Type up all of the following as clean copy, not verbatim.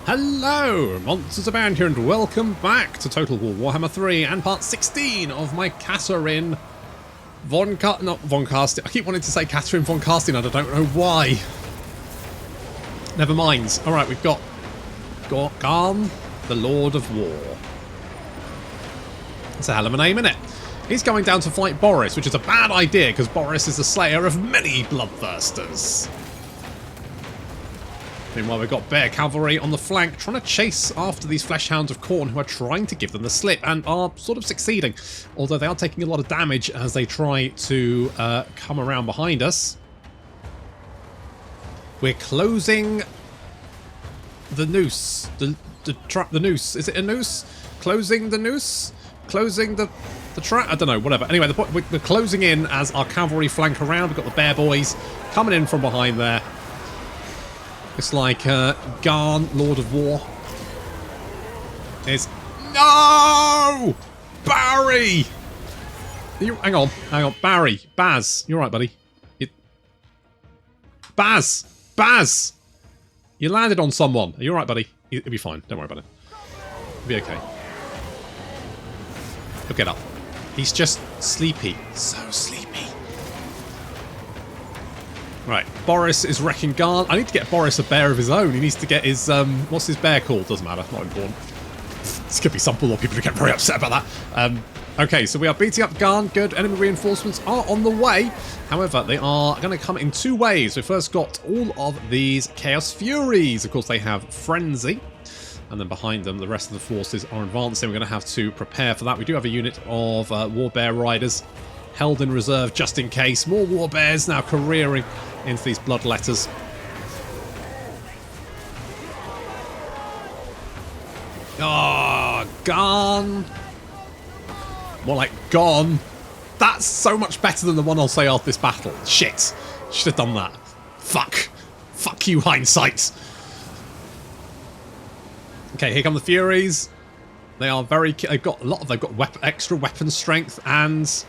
Hello, Monsters Abound here, and welcome back to Total War Warhammer 3 and part 16 of my Katarin not von Casting. I keep wanting to say Katarin von Casting, and I don't know why. Never mind. Alright, we've got Garn, the Lord of War. That's a hell of a name, isn't it? He's going down to fight Boris, which is a bad idea because Boris is the slayer of many bloodthirsters. Meanwhile, we've got Bear Cavalry on the flank, trying to chase after these Fleshhounds of Khorne who are trying to give them the slip and are sort of succeeding. Although they are taking a lot of damage as they try to come around behind us. We're closing the noose. The noose. Is it a noose? Closing the noose? Closing the trap? I don't know, whatever. Anyway, we're closing in as our cavalry flank around. We've got the Bear Boys coming in from behind there. It's like Garn, Lord of War. Is no! Barry! Hang on. Barry. Baz. You're right, buddy. Baz! You landed on someone. Are you alright, buddy? It'll be fine. Don't worry about it. It'll be okay. He'll get up. He's just sleepy. So sleepy. Right, Boris is wrecking Garn. I need to get Boris a bear of his own. He needs to get his, what's his bear called? Doesn't matter, not important. This could be some poor people who get very upset about that. Okay, so we are beating up Garn. Good, enemy reinforcements are on the way. However, they are going to come in two ways. We've first got all of these Chaos Furies. Of course, they have Frenzy. And then behind them, the rest of the forces are advancing. We're going to have to prepare for that. We do have a unit of War Bear Riders held in reserve just in case. More War Bears now careering into these bloodletters. Ah, gone. More like gone. That's so much better than the one I'll say after this battle. Shit. Should have done that. Fuck. Fuck you, hindsight. Okay, here come the Furies. They are very... They've got a lot of... They've got extra weapon strength and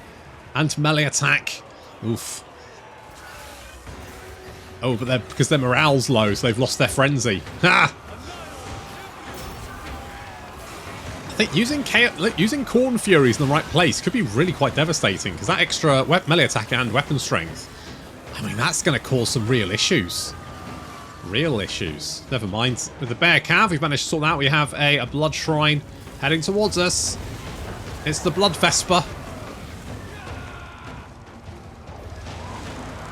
melee attack. Oof. Oh, but because their morale's low, so they've lost their frenzy. Ha! I think using Khorne Furies in the right place could be really quite devastating, because that extra melee attack and weapon strength, I mean, that's going to cause some real issues. Real issues. Never mind. With the Bear Cav, we've managed to sort that out. We have a Blood Shrine heading towards us. It's the Blood Vesper.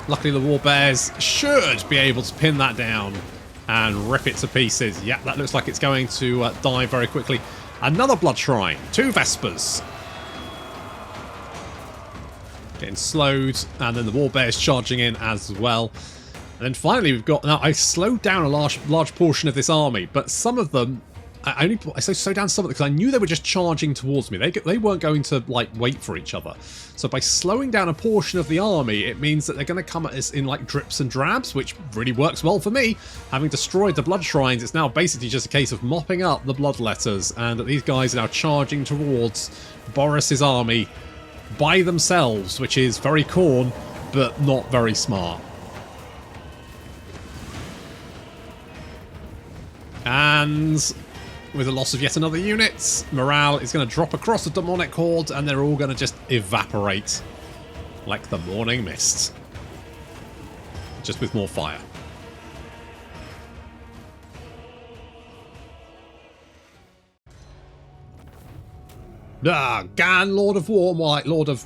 Luckily, the War Bears should be able to pin that down and rip it to pieces. Yeah, that looks like it's going to die very quickly. Another Blood Shrine. Two Vespers. Getting slowed. And then the War Bears charging in as well. And then finally, we've got... Now, I slowed down a large portion of this army, but some of them... I slowed down some of them because I knew they were just charging towards me. They weren't going to, like, wait for each other. So by slowing down a portion of the army, it means that they're going to come at us in, like, drips and drabs, which really works well for me. Having destroyed the Blood Shrines, it's now basically just a case of mopping up the Bloodletters, and these guys are now charging towards Boris's army by themselves, which is very Khorne, but not very smart. And with the loss of yet another unit, morale is going to drop across the demonic horde, and they're all going to just evaporate like the morning mist. Just with more fire. Ah, Gan, Lord of War, more like Lord of...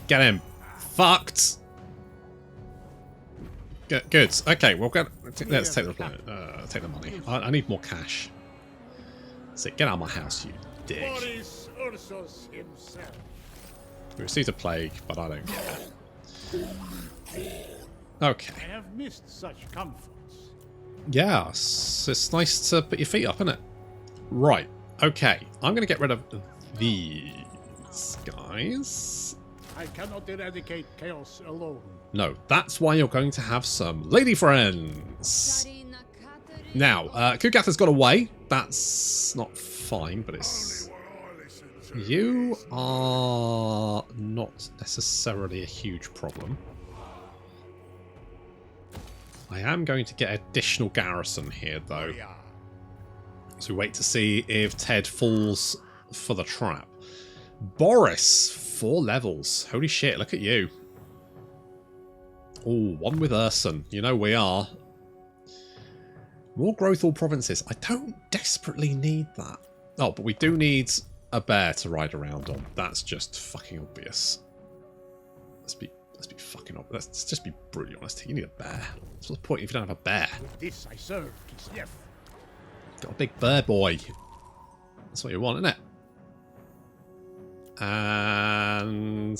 Get him. Fucked. Good. Okay, well, let's take the money. I need more cash. So get out of my house, you dick. We received a plague, but I don't care. Okay. I have missed such comforts. Yeah, it's nice to put your feet up, isn't it? Right. Okay. I'm going to get rid of these guys. I cannot eradicate chaos alone. No, that's why you're going to have some lady friends. Now, Kugath has got away. That's not fine, but it's... You are not necessarily a huge problem. I am going to get additional garrison here, though. So we wait to see if Ted falls for the trap. Boris, 4 levels. Holy shit, look at you. Oh, one with Urson. You know we are. More growth all provinces. I don't desperately need that. Oh, but we do need a bear to ride around on. That's just fucking obvious. Let's be fucking obvious. Let's just be brutally honest. You need a bear. What's the point if you don't have a bear? With this I serve Kislev. Got a big bear boy. That's what you want, isn't it? And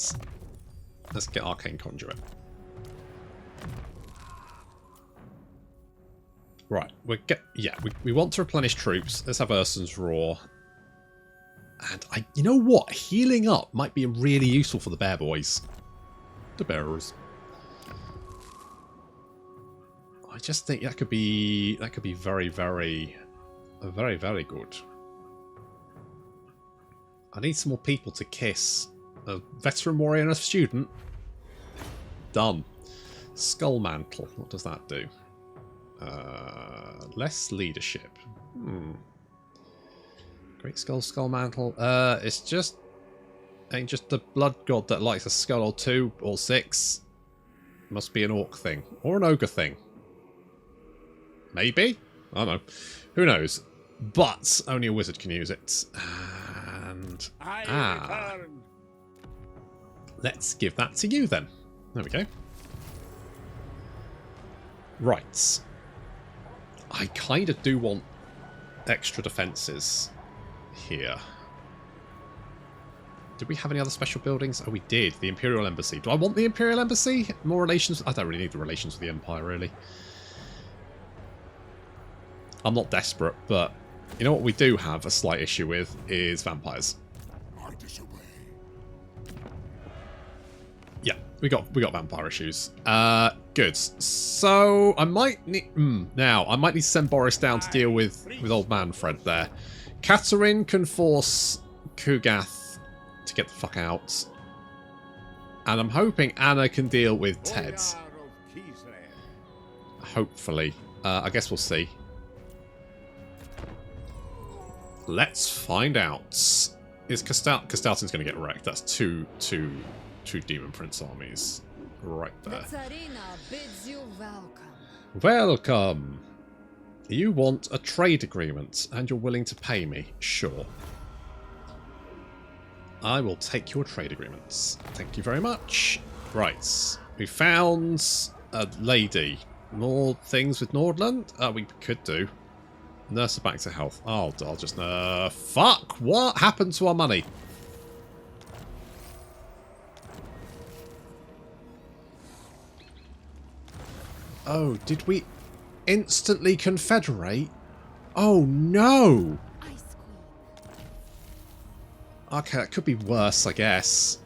let's get Arcane Conduit. Right, we want to replenish troops. Let's have Urson's Roar. And you know what? Healing up might be really useful for the bear boys. The bearers. I just think that could be very, very, very, very good. I need some more people to kiss. A veteran warrior and a student. Done. Skull Mantle. What does that do? Less leadership. Great Skull Mantle. It's just ain't just the blood god that likes a skull or 2 or 6. Must be an orc thing or an ogre thing. Maybe. I don't know. Who knows? But only a wizard can use it. And let's give that to you then. There we go. Right. I kind of do want extra defences here. Did we have any other special buildings? Oh, we did. The Imperial Embassy. Do I want the Imperial Embassy? More relations? I don't really need the relations with the Empire, really. I'm not desperate, but you know what we do have a slight issue with is vampires. Yeah, we got vampire issues. Good. So I might need now. I might need to send Boris down to deal with old Manfred there. Katarin can force Kugath to get the fuck out, and I'm hoping Anna can deal with Ted. Hopefully, I guess we'll see. Let's find out. Is Kastaltin's going to get wrecked? That's two Demon Prince armies right there. The Tzarina bids you welcome. Welcome. You want a trade agreement and you're willing to pay me? Sure. I will take your trade agreements. Thank you very much. Right. We found a lady. More things with Nordland? We could do. Nurse her back to health. Oh, I'll just... fuck! What happened to our money? Oh, did we instantly confederate? Oh, no! Okay, that could be worse, I guess.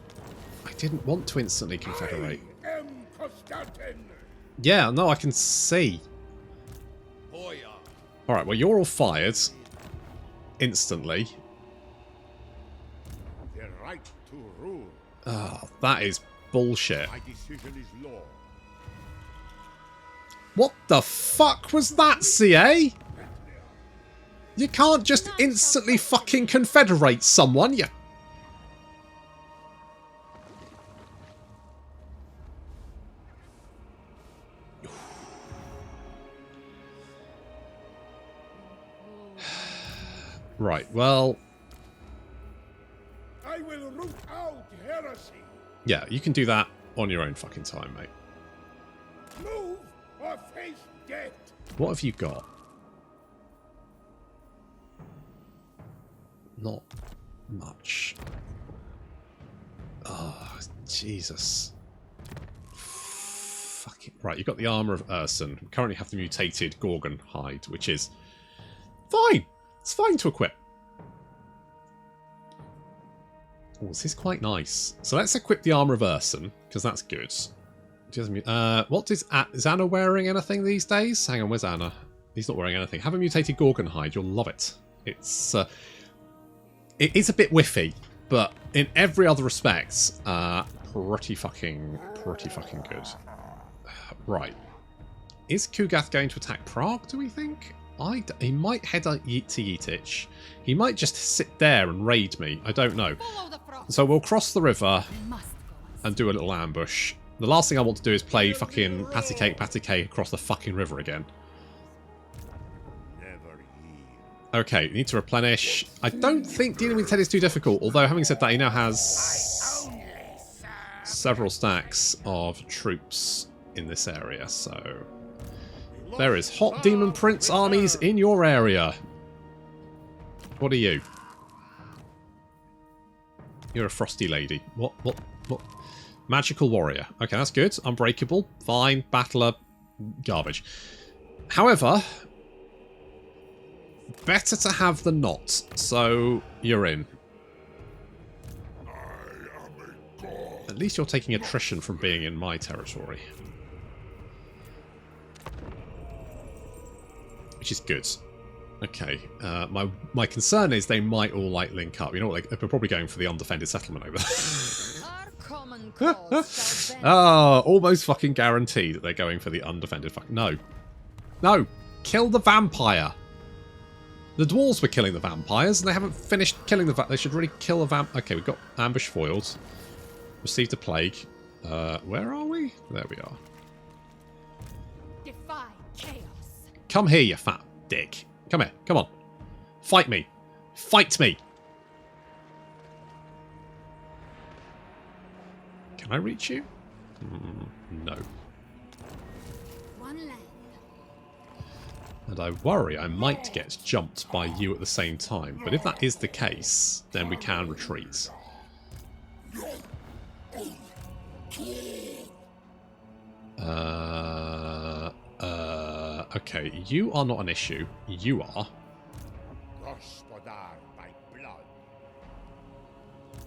I didn't want to instantly confederate. Yeah, no, I can see. Alright, well, you're all fired. Instantly. The right to rule. Oh, that is bullshit. My decision is law. What the fuck was that, CA? You can't just instantly fucking confederate someone, you... Right, well... I will root out heresy. Yeah, you can do that on your own fucking time, mate. Move or face death. What have you got? Not much. Oh, Jesus. Fucking... Right, you've got the armour of Urson. We currently have the mutated Gorgon hide, which is fine. It's fine to equip. Oh, this is quite nice. So let's equip the armour of Urson, because that's good. What is Anna wearing anything these days? Hang on, where's Anna? He's not wearing anything. Have a mutated Gorgon hide. You'll love it. It's it is a bit whiffy, but in every other respect, pretty fucking good. Right. Is Kugath going to attack Prague, do we think? He might head to Yeetich. He might just sit there and raid me. I don't know. So we'll cross the river and do a little ambush. The last thing I want to do is play fucking patty cake across the fucking river again. Okay, you need to replenish. I don't think dealing with Ted is too difficult, although having said that, he now has several stacks of troops in this area, so there is hot demon prince armies in your area. What are you? You're a frosty lady. What? Magical warrior. Okay, that's good. Unbreakable. Fine. Battler. Garbage. However, better to have than not. So, you're in. At least you're taking attrition from being in my territory. Which is good. Okay. My concern is they might all, like, link up. You know what? They're probably going for the undefended settlement over there. Oh, almost fucking guaranteed that they're going for the undefended fuck. No. No. Kill the vampire. The dwarves were killing the vampires, and they haven't finished killing the They should really kill a vamp. Okay, we've got ambush foiled. Received a plague. Where are we? There we are. Defy chaos. Come here, you fat dick. Come here. Come on. Fight me. Fight me. Can I reach you? No. One land. And I worry I might get jumped by you at the same time. But if that is the case, then we can retreat. Okay, you are not an issue. You are.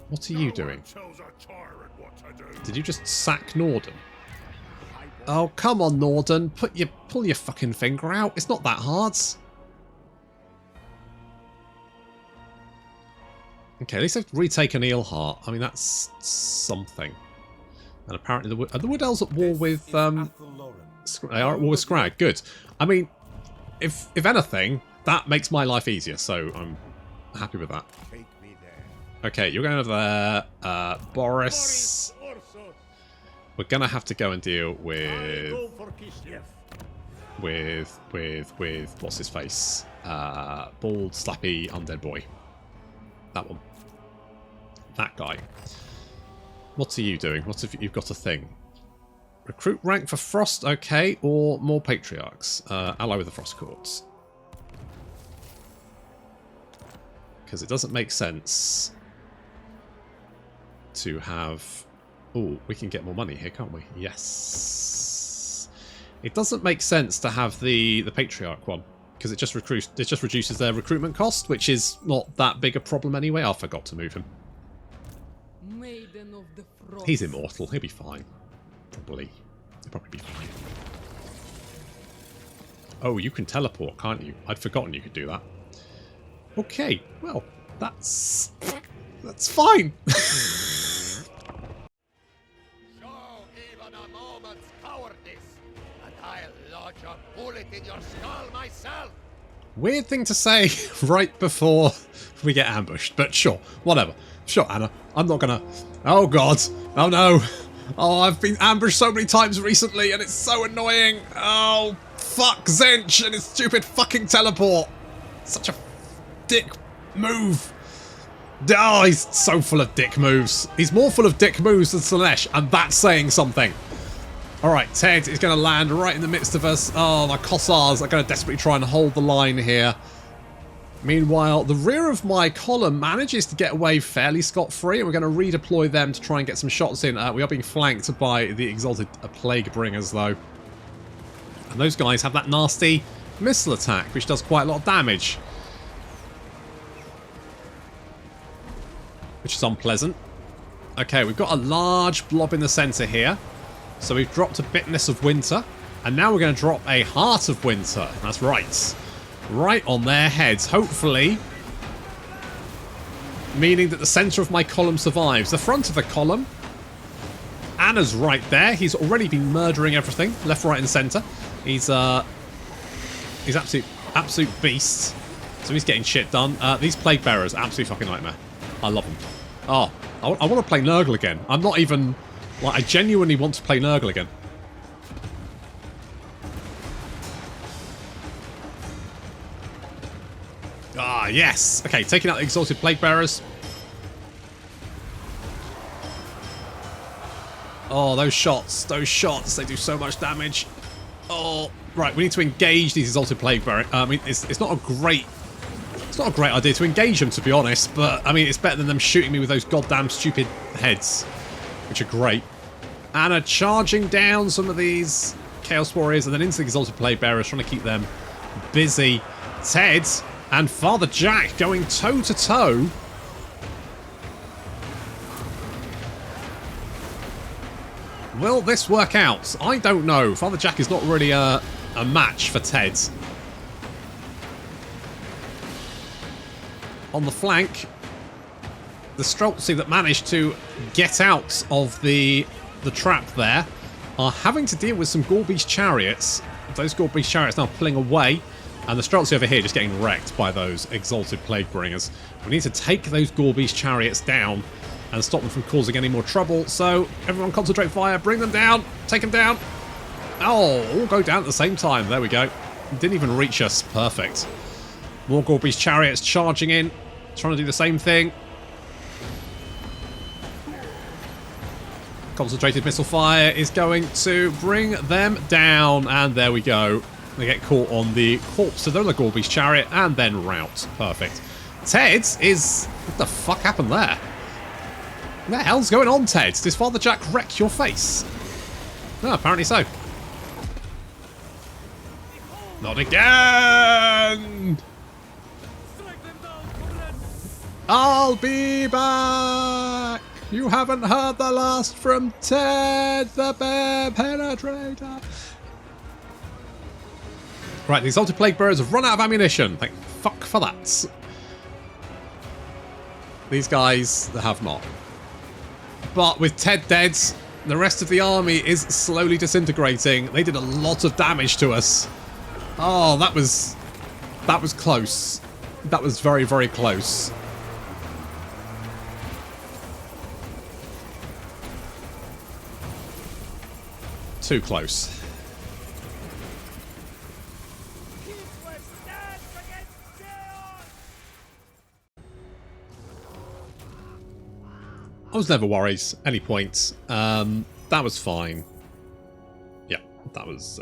What are you doing? Did you just sack Norden? Oh, come on, Norden. Pull your fucking finger out. It's not that hard. Okay, at least I've retaken Eelheart. I mean, that's something. And apparently, are the Wood Elves at war with... they are at war with Scrag. Good. I mean, if anything, that makes my life easier, so I'm happy with that. Okay, you're going over there. Boris. We're going to have to go and deal with... what's his face? Bald, slappy, undead boy. That one. That guy. What are you doing? What have you've got a thing? Recruit rank for Frost, okay, or more Patriarchs. Ally with the Frost Courts. Because it doesn't make sense to have... Oh, we can get more money here, can't we? Yes. It doesn't make sense to have the Patriarch one. Because it just reduces their recruitment cost, which is not that big a problem anyway. I forgot to move him. Maiden of the Frost. He's immortal. He'll be fine. Probably. He'll probably be fine. Oh, you can teleport, can't you? I'd forgotten you could do that. Okay. Well, that's fine. Show even a moment's cowardice, and I'll lodge a bullet in your skull myself. Weird thing to say right before we get ambushed, but sure, whatever. Sure, Anna. I'm not gonna... Oh, God. Oh, no. Oh, I've been ambushed so many times recently, and it's so annoying. Oh, fuck Zench and his stupid fucking teleport. Such a dick move. Oh, he's so full of dick moves. He's more full of dick moves than Slaanesh, and that's saying something. Alright, Ted is going to land right in the midst of us. Oh, my Kossars are going to desperately try and hold the line here. Meanwhile, the rear of my column manages to get away fairly scot-free, and we're going to redeploy them to try and get some shots in. We are being flanked by the Exalted Plague Bringers, though. And those guys have that nasty missile attack, which does quite a lot of damage. Which is unpleasant. Okay, we've got a large blob in the centre here. So we've dropped a Bitterness of Winter. And now we're going to drop a Heart of Winter. That's right. Right on their heads, hopefully. Meaning that the centre of my column survives. The front of the column. Anna's right there. He's already been murdering everything. Left, right and centre. He's absolutely Absolute beast. So he's getting shit done. These Plague Bearers, absolute fucking nightmare. I love them. Oh, I want to play Nurgle again. I'm not even... Like, I genuinely want to play Nurgle again. Ah, yes. Okay, taking out the Exalted Plague Bearers. Oh, those shots, they do so much damage. Oh, right, we need to engage these Exalted Plague Bearers. I mean, it's not a great idea to engage them, to be honest, but, I mean, it's better than them shooting me with those goddamn stupid heads, which are great. And are charging down some of these Chaos Warriors and then into the Exalted Plague Bearers, trying to keep them busy. Ted and Father Jack going toe-to-toe. Will this work out? I don't know. Father Jack is not really a match for Ted. On the flank, the Streltsy that managed to get out of the trap there are having to deal with some Gorbeast chariots. Those Gorbeast chariots now pulling away, and the Streltsy over here just getting wrecked by those Exalted Plaguebringers. We need to take those Gorbeast chariots down and stop them from causing any more trouble. So everyone concentrate fire, bring them down, take them down. Oh, all go down at the same time. There we go. Didn't even reach us. Perfect. More Gorbeast chariots charging in, trying to do the same thing. Concentrated missile fire is going to bring them down, and there we go. They get caught on the corpse of the other Gorbeast chariot and then rout. Perfect. Ted is... What the fuck happened there? What the hell's going on, Ted? Does Father Jack wreck your face? Oh, apparently so. Not again! I'll be back! You haven't heard the last from Ted, the bear penetrator. Right, the Exalted Plague Bearers have run out of ammunition. Thank fuck for that. These guys have not. But with Ted dead, the rest of the army is slowly disintegrating. They did a lot of damage to us. Oh, that was close. That was very, very close. Too close. I was never worried. Any point. That was fine. Yeah, that was,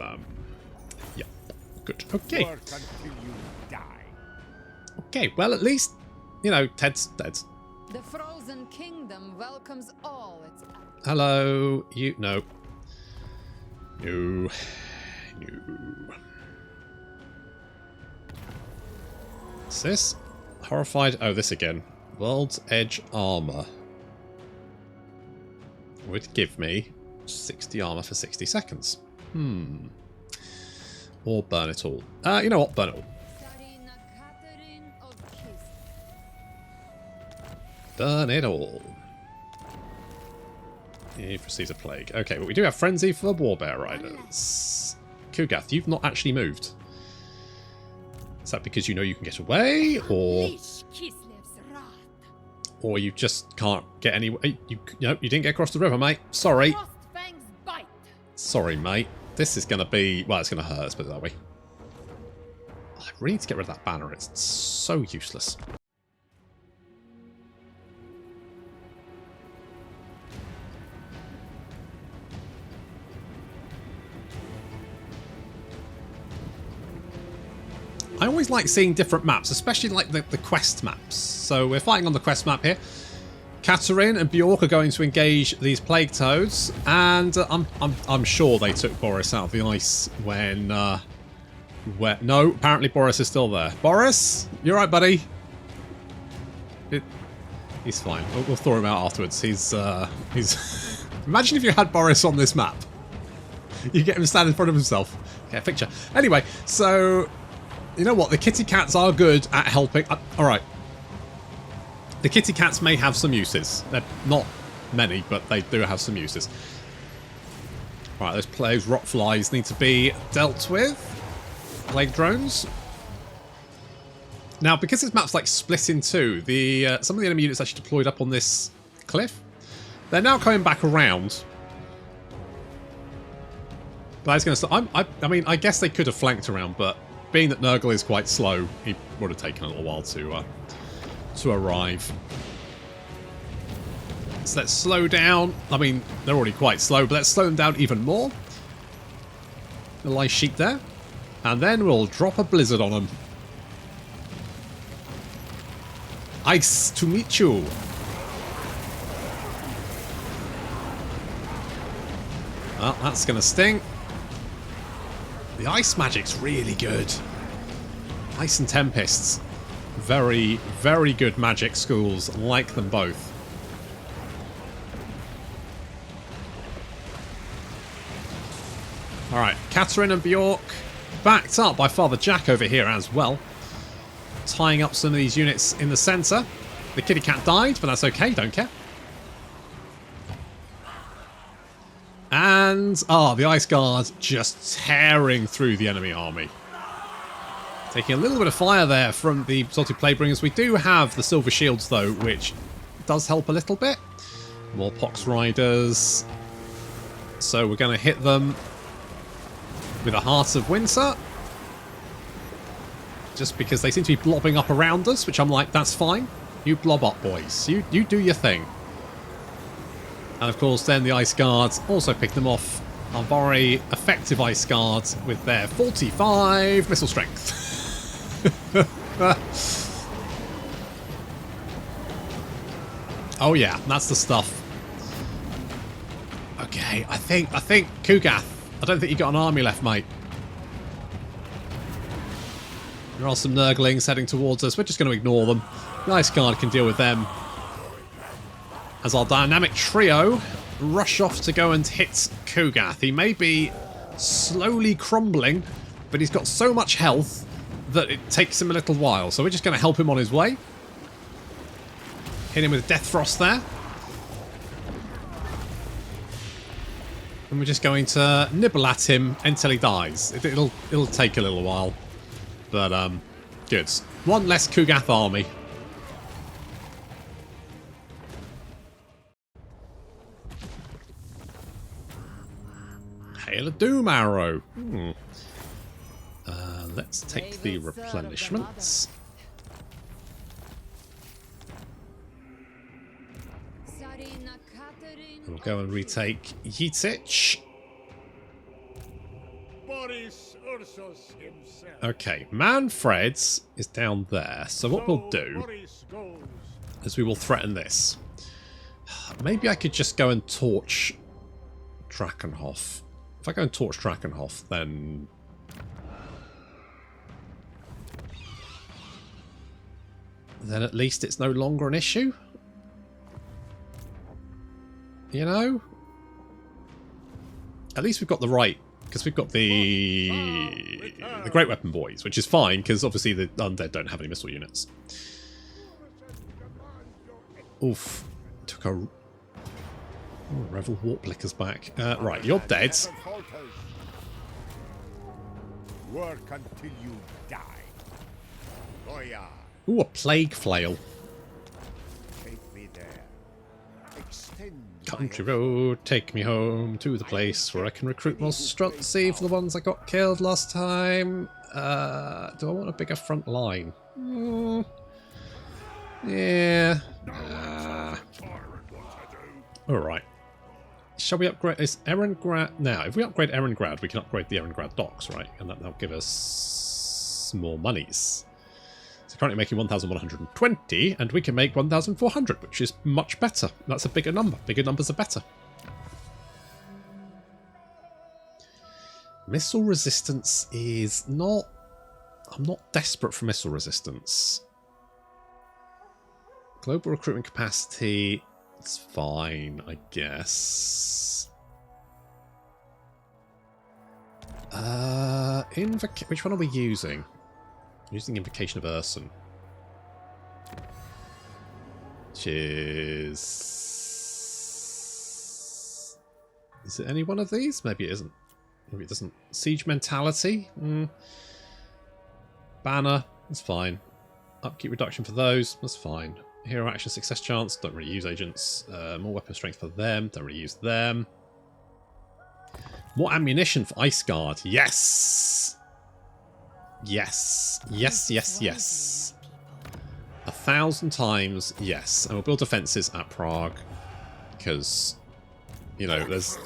yeah, good. Okay. Okay, well, at least, you know, Ted's dead. The Frozen Kingdom welcomes all its... Hello, you... No. No. No. What's this? Horrified... Oh, this again. World's Edge Armor. Would give me 60 armor for 60 seconds. Or burn it all. You know what? Burn it all. Tzarina Katarin of Burn it all. You've received a plague. Okay, but we do have Frenzy for Warbear Riders. Kugath, you've not actually moved. Is that because you know you can get away? Or you just can't get any... You didn't get across the river, mate. Sorry. Sorry, mate. This is going to be... Well, it's going to hurt, let's put it that way. I really need to get rid of that banner. It's so useless. I always like seeing different maps, especially like the quest maps. So we're fighting on the quest map here. Katarin and Bjork are going to engage these plague toads, and I'm sure they took Boris out of the ice when no, apparently Boris is still there. Boris, you alright, buddy? He's fine. We'll throw him out afterwards. He's Imagine if you had Boris on this map. You get him stand in front of himself. Get a picture. Anyway, so. You know what? The kitty cats are good at helping. Alright. The kitty cats may have some uses. They're not many, but they do have some uses. Right, those rock flies need to be dealt with. Plague drones. Now, because this map's like split in two, the some of the enemy units actually deployed up on this cliff. They're now coming back around. But I was going to. I mean, I guess they could have flanked around, but being that Nurgle is quite slow, he would have taken a little while to arrive. So let's slow down. I mean, they're already quite slow, but let's slow them down even more. The ice sheet there, and then we'll drop a blizzard on them. Ice to meet you. Well, that's going to sting. The ice magic's really good. Ice and Tempests. Very, very good magic schools. Like them both. Alright, Katarin and Bjork backed up by Father Jack over here as well. Tying up some of these units in the centre. The kitty cat died, but that's okay, don't care. And, the Ice Guard just tearing through the enemy army. Taking a little bit of fire there from the Salty Plaguebringers. We do have the Silver Shields, though, which does help a little bit. More Pox Riders. So we're going to hit them with a Heart of Winter. Just because they seem to be blobbing up around us, which I'm like, that's fine. You blob up, boys. You do your thing. And of course, then the Ice Guards also pick them off. Our very effective Ice Guards with their 45 missile strength. Oh yeah, that's the stuff. Okay, I think Kugath. I don't think you got an army left, mate. There are some Nurglings heading towards us. We're just going to ignore them. The Ice Guard can deal with them. As our dynamic trio rush off to go and hit Kugath. He may be slowly crumbling, but he's got so much health that it takes him a little while. So we're just going to help him on his way. Hit him with Death Frost there. And we're just going to nibble at him until he dies. It'll take a little while. But, good. One less Kugath army. Hail of Doom Arrow. Let's take the replenishments. Tzarina Katarin. We'll go and retake Yitich. Boris Ursus himself. Okay, Manfred's is down there. So what we'll do is we will threaten this. Maybe I could just go and torch Drakenhof. If I go and torch Drakenhof, then... then at least it's no longer an issue. You know? At least we've got the right... because we've got the Great Weapon Boys, which is fine, because obviously the Undead don't have any missile units. Oof. Took a... oh, Revel Warplicker's back. Right, you're dead. Work until you die. Goya, Ooh, a Plague Flail. take me there. Extend Country road, take me home to the place where I can recruit more Strutzy for the ones I got killed last time. Do I want a bigger front line? Yeah. Alright. Shall we upgrade this Erengrad? Now, if we upgrade Erengrad, we can upgrade the Erengrad docks, right? And that'll give us more monies. So currently making 1,120, and we can make 1,400, which is much better. That's a bigger number. Bigger numbers are better. Missile resistance is not... I'm not desperate for missile resistance. Global recruitment capacity... it's fine, I guess. Which one are we using? Using Invocation of Urson. Which is... is it any one of these? Maybe it isn't. Maybe it doesn't. Siege Mentality? Banner, it's fine. Upkeep reduction for those. That's fine. Hero action success chance. Don't really use agents. More weapon strength for them. Don't really use them. More ammunition for Ice Guard. Yes! Yes. Yes, yes, yes. 1,000 times yes. And we'll build defences at Prague. Because, you know, there's...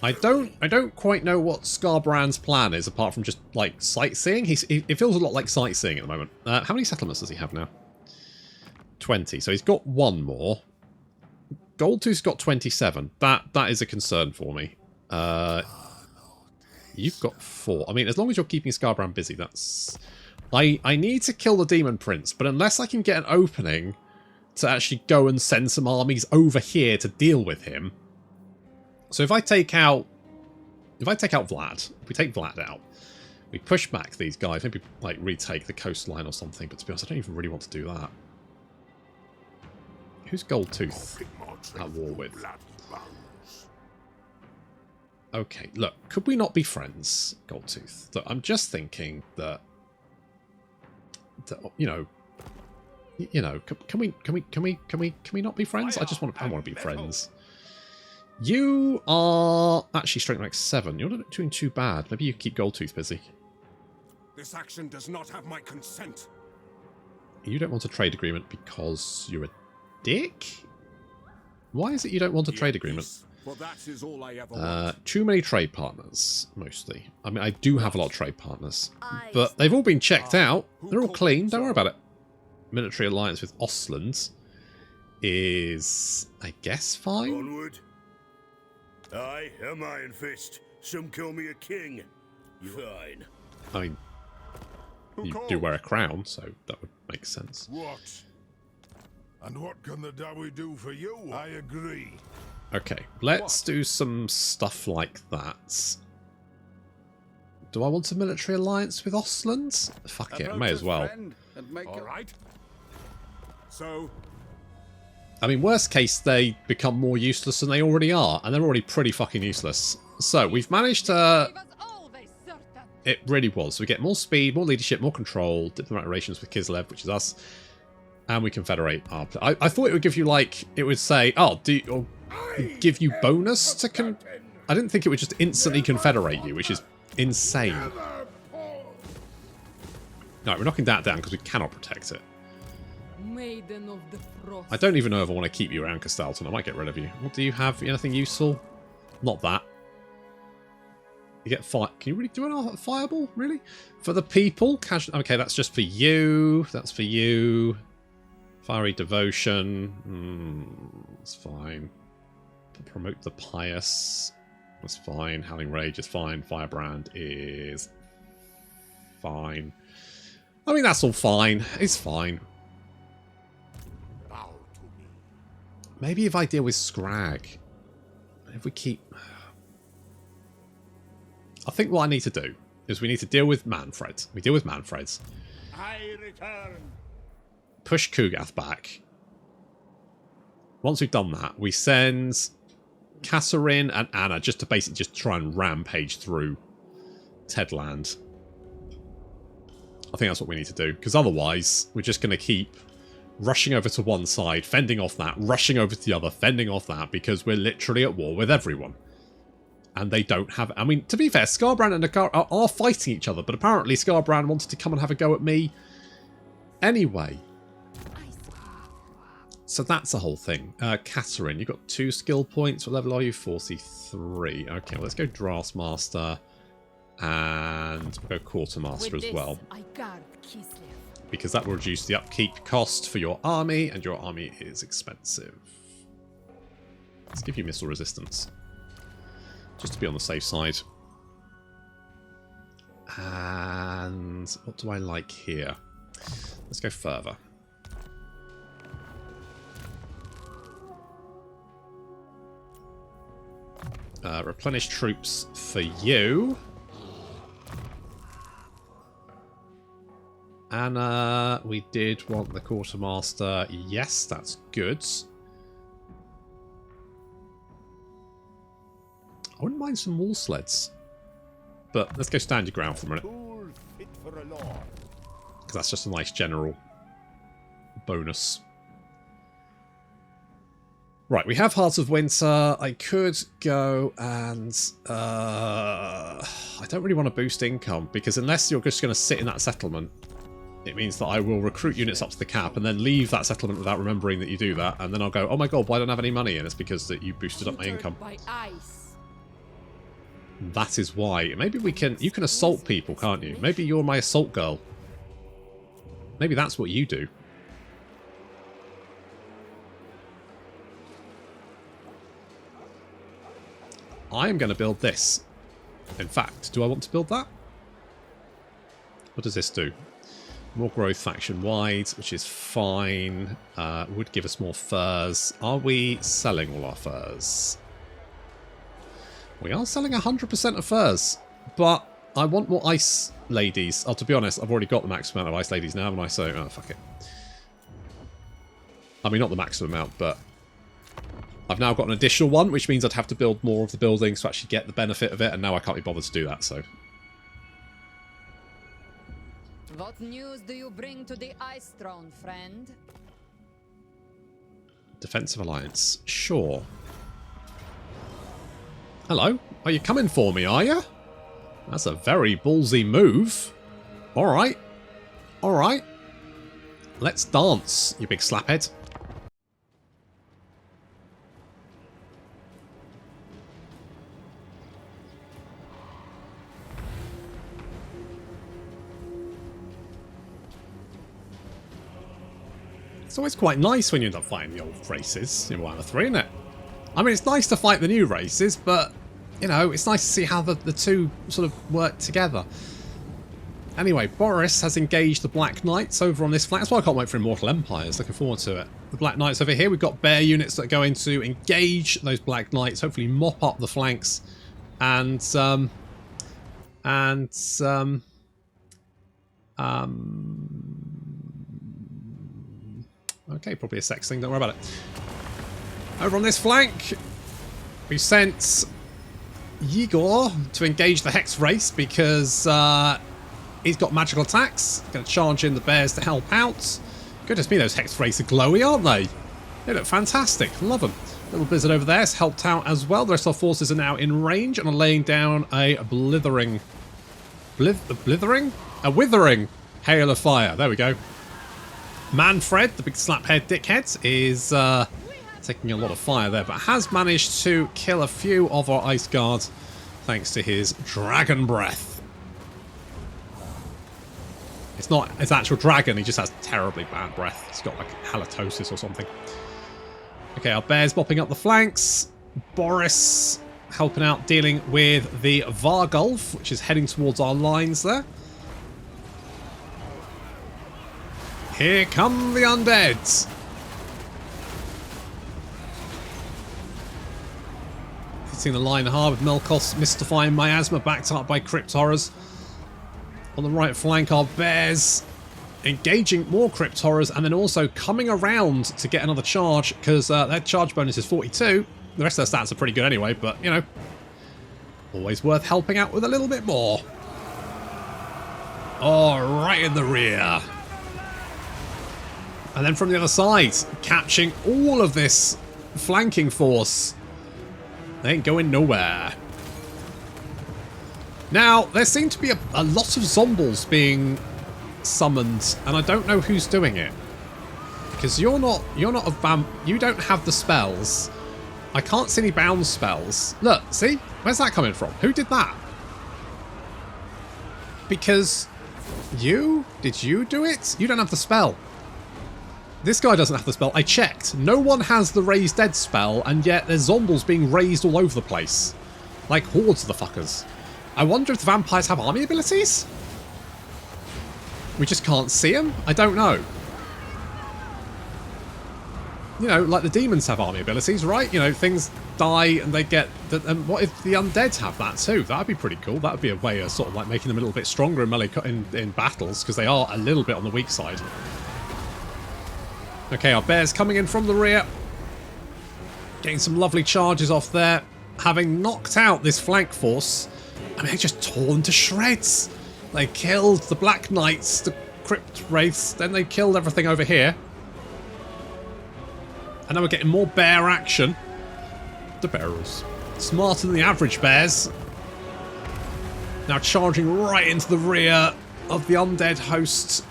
I don't quite know what Skarbrand's plan is, apart from just, like, sightseeing. It feels a lot like sightseeing at the moment. How many settlements does he have now? 20. So he's got one more. Goldtooth's got 27. That is a concern for me. You've got 4. I mean, as long as you're keeping Skarbrand busy, that's... I need to kill the Demon Prince, but unless I can get an opening to actually go and send some armies over here to deal with him... So if I take out Vlad, if we take Vlad out, we push back these guys, maybe like retake the coastline or something, but to be honest, I don't even really want to do that. Who's Goldtooth at war with? Okay, look, could we not be friends, Goldtooth? Look, I'm just thinking that you know, can we not be friends? I want to be friends. You are actually strength rank 7. You're not doing too bad. Maybe you keep Goldtooth busy. This action does not have my consent. You don't want a trade agreement because you're a dick? Why is it you don't want a trade agreement? For that is all I ever want. Too many trade partners, mostly. I mean, I do have a lot of trade partners. But they've all been checked out. They're all clean. Don't worry about it. Military alliance with Ostland is, I guess, fine. Onward. I am Iron Fist. Some call me a king. Fine. I mean, you do wear a crown, so that would make sense. What? And what can the Dawi do for you? I agree. Okay, let's do some stuff like that. Do I want a military alliance with Ostland? Fuck it, I may as well. All right. So, I mean, worst case, they become more useless than they already are, and they're already pretty fucking useless. So, we've managed to... It really was. We get more speed, more leadership, more control, diplomatic relations with Kislev, which is us, and we confederate our... I thought it would give you, like, it would say, oh, give you bonus to I didn't think it would just instantly confederate you, which is insane. No, we're knocking that down because we cannot protect it. Maiden of the Frost. I don't even know if I want to keep you around Castalton. I might get rid of you. What do you have? Anything useful? Not that. You get fire. Can you really do a fireball? Really? For the people? Okay, that's just for you. That's for you. Fiery devotion. That's fine. Promote the pious. That's fine. Howling rage is fine. Firebrand is fine. I mean, that's all fine. It's fine. Maybe if I deal with Scrag. If we keep... I think what I need to do is we need to deal with Manfred. We deal with Manfred. I return. Push Kugath back. Once we've done that, we send Katarin and Anna just to basically just try and rampage through Tedland. I think that's what we need to do. Because otherwise, we're just going to keep rushing over to one side, fending off that, rushing over to the other, fending off that, because we're literally at war with everyone. And they don't have... I mean, to be fair, Skarbrand and Nakar are fighting each other, but apparently Skarbrand wanted to come and have a go at me anyway. So that's the whole thing. Katarin, you've got 2 skill points. What level are you? 43. Okay, well, let's go Draftmaster. And we'll go Quartermaster as well. Because that will reduce the upkeep cost for your army, and your army is expensive. Let's give you missile resistance. Just to be on the safe side. And what do I like here? Let's go further. Replenish troops for you. Anna, we did want the Quartermaster. Yes, that's good. I wouldn't mind some wall sleds. But let's go stand your ground for a minute. because that's just a nice general bonus. Right, we have Hearts of Winter. I could go and... I don't really want to boost income, because unless you're just going to sit in that settlement, it means that I will recruit units up to the cap and then leave that settlement without remembering that you do that, and then I'll go, oh my god, why don't I have any money? And it's because that you boosted up my income. By ice. That is why. Maybe we can... You can assault people, can't you? Maybe you're my assault girl. Maybe that's what you do. I am going to build this. In fact, do I want to build that? What does this do? More growth faction-wide, which is fine. Would give us more furs. Are we selling all our furs? We are selling 100% of furs. But I want more ice ladies. Oh, to be honest, I've already got the maximum amount of ice ladies now, haven't I? So, oh, fuck it. I mean, not the maximum amount, but... I've now got an additional one, which means I'd have to build more of the buildings to actually get the benefit of it, and now I can't be bothered to do that, so... What news do you bring to the Ice Throne, friend? Defensive Alliance. Sure. Hello? Are you coming for me, are you? That's a very ballsy move. Alright. Alright. Let's dance, you big slaphead. It's always quite nice when you end up fighting the old races in Warhammer 3, isn't it? I mean, it's nice to fight the new races, but, you know, it's nice to see how the two sort of work together. Anyway, Boris has engaged the Black Knights over on this flank. That's why I can't wait for Immortal Empires. Looking forward to it. The Black Knights over here. We've got bear units that are going to engage those Black Knights, hopefully mop up the flanks, and okay, probably a sex thing, don't worry about it. Over on this flank, we sent Igor to engage the Hex race because he's got magical attacks. Going to charge in the bears to help out. Goodness me, those Hex race are glowy, aren't they? They look fantastic. Love them. Little Blizzard over there has helped out as well. The rest of our forces are now in range and are laying down a withering hail of fire. There we go. Manfred, the big slaphead dickhead, is taking a lot of fire there, but has managed to kill a few of our Ice Guards thanks to his dragon breath. It's not his actual dragon, he just has terribly bad breath. He's got like halitosis or something. Okay, our bears bopping up the flanks. Boris helping out, dealing with the Vargulf, which is heading towards our lines there. Here come the undeads. Hitting the line hard with Melkos mystifying miasma, backed up by Crypt Horrors. On the right flank, our bears engaging more Crypt Horrors and then also coming around to get another charge because their charge bonus is 42. The rest of their stats are pretty good anyway, but you know, always worth helping out with a little bit more. Oh, right in the rear. And then from the other side, catching all of this flanking force. They ain't going nowhere. Now, there seem to be a lot of zombies being summoned, and I don't know who's doing it. Because you're not a vamp. You don't have the spells. I can't see any bound spells. Look, see? Where's that coming from? Who did that? Because you? Did you do it? You don't have the spell. This guy doesn't have the spell. I checked. No one has the Raise Dead spell, and yet there's zombies being raised all over the place. Like hordes of the fuckers. I wonder if the vampires have army abilities? We just can't see them? I don't know. You know, like the demons have army abilities, right? You know, things die and they get... And what if the undead have that too? That'd be pretty cool. That'd be a way of sort of like making them a little bit stronger in melee in battles, because they are a little bit on the weak side. Okay, our bears coming in from the rear. Getting some lovely charges off there. Having knocked out this flank force. I mean, they just tore them to shreds. They killed the Black Knights, the crypt wraiths. Then they killed everything over here. And now we're getting more bear action. The bears. Smarter than the average bears. Now charging right into the rear of the undead host.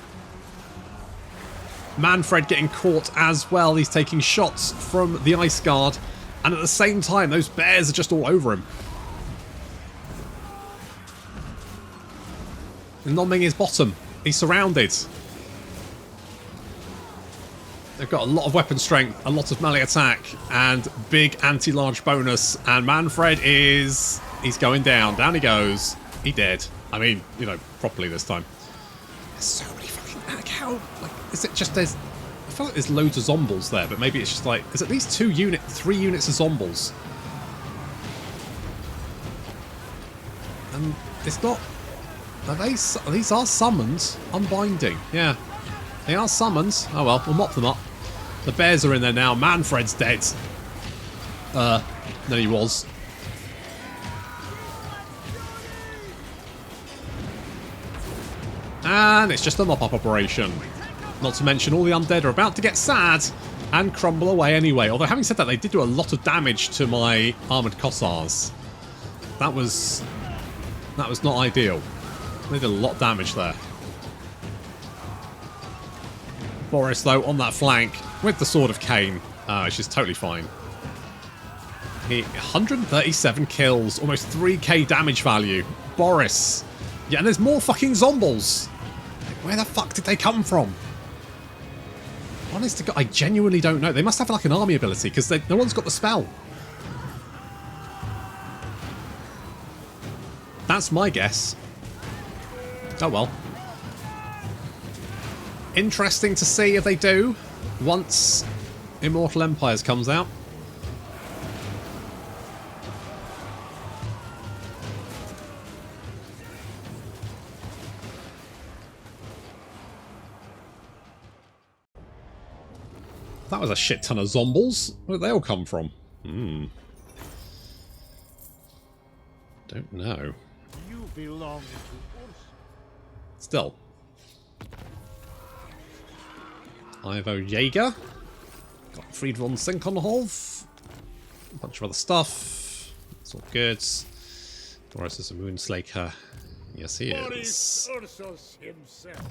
Manfred getting caught as well. He's taking shots from the Ice Guard. And at the same time, those bears are just all over him. Nomming his bottom. He's surrounded. They've got a lot of weapon strength, a lot of melee attack, and big anti-large bonus. And Manfred is... he's going down. Down he goes. He dead. I mean, you know, properly this time. There's so many fucking... like, how... like, is it just there's... I feel like there's loads of zombies there, but maybe it's just like... there's at least 3 units of zombies. And it's not... are they... these are summons. Unbinding. Yeah. They are summons. Oh well, we'll mop them up. The bears are in there now. Manfred's dead. No, he was. And it's just a mop-up operation. Not to mention all the undead are about to get sad and crumble away anyway. Although having said that, they did do a lot of damage to my armoured Kossars. That was not ideal. They did a lot of damage there. Boris, though, on that flank with the Sword of Khaine, which is totally fine. 137 kills, almost 3k damage value. Boris. Yeah, and there's more fucking zombies. Like, where the fuck did they come from? Honest to God, I genuinely don't know. They must have like an army ability, because no one's got the spell. That's my guess. Oh well. Interesting to see if they do once Immortal Empires comes out. That was a shit ton of zombies. Where did they all come from? Don't know. You belong to us. Still. Ivo Jaeger. Gottfried von Sinkenhof. A bunch of other stuff. It's all good. Doris is a Moonslaker. Yes, he is. Ursus himself.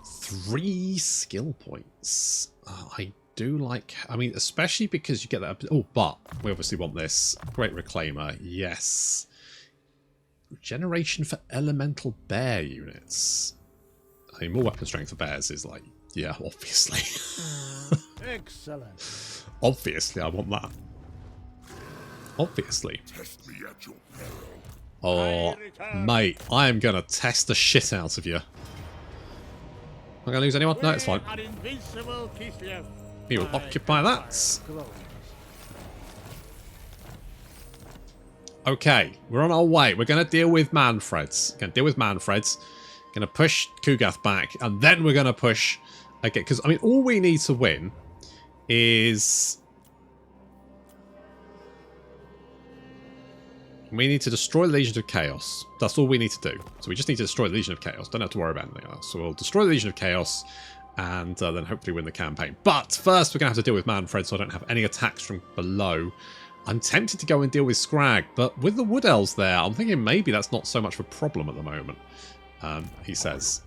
3 skill points. I do like... I mean, especially because you get that... oh, but we obviously want this. Great Reclaimer. Yes. Regeneration for elemental bear units. I mean, more weapon strength for bears is like... yeah, obviously. Excellent. Obviously, I want that. Obviously. Test me at your peril. Oh, mate, I am going to test the shit out of you. Am I going to lose anyone? No, it's fine. We will occupy that. Okay, we're on our way. We're going to deal with Manfreds. Going to deal with Manfreds. Going to push Kugath back, and then we're going to push... okay, because, I mean, all we need to win is... we need to destroy the Legion of Chaos. That's all we need to do. So we just need to destroy the Legion of Chaos. Don't have to worry about anything else. So we'll destroy the Legion of Chaos, and then hopefully win the campaign. But first, we're going to have to deal with Manfred, so I don't have any attacks from below. I'm tempted to go and deal with Scrag, but with the Wood Elves there, I'm thinking maybe that's not so much of a problem at the moment. He says,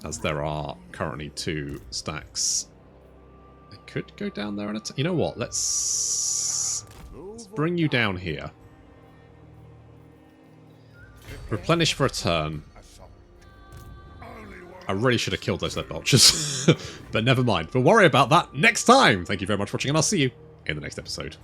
as there are currently 2 stacks. I could go down there and attack. You know what? Let's bring you down here. Replenish for a turn. I really should have killed those lead belchers. But never mind. We'll worry about that next time. Thank you very much for watching, and I'll see you in the next episode.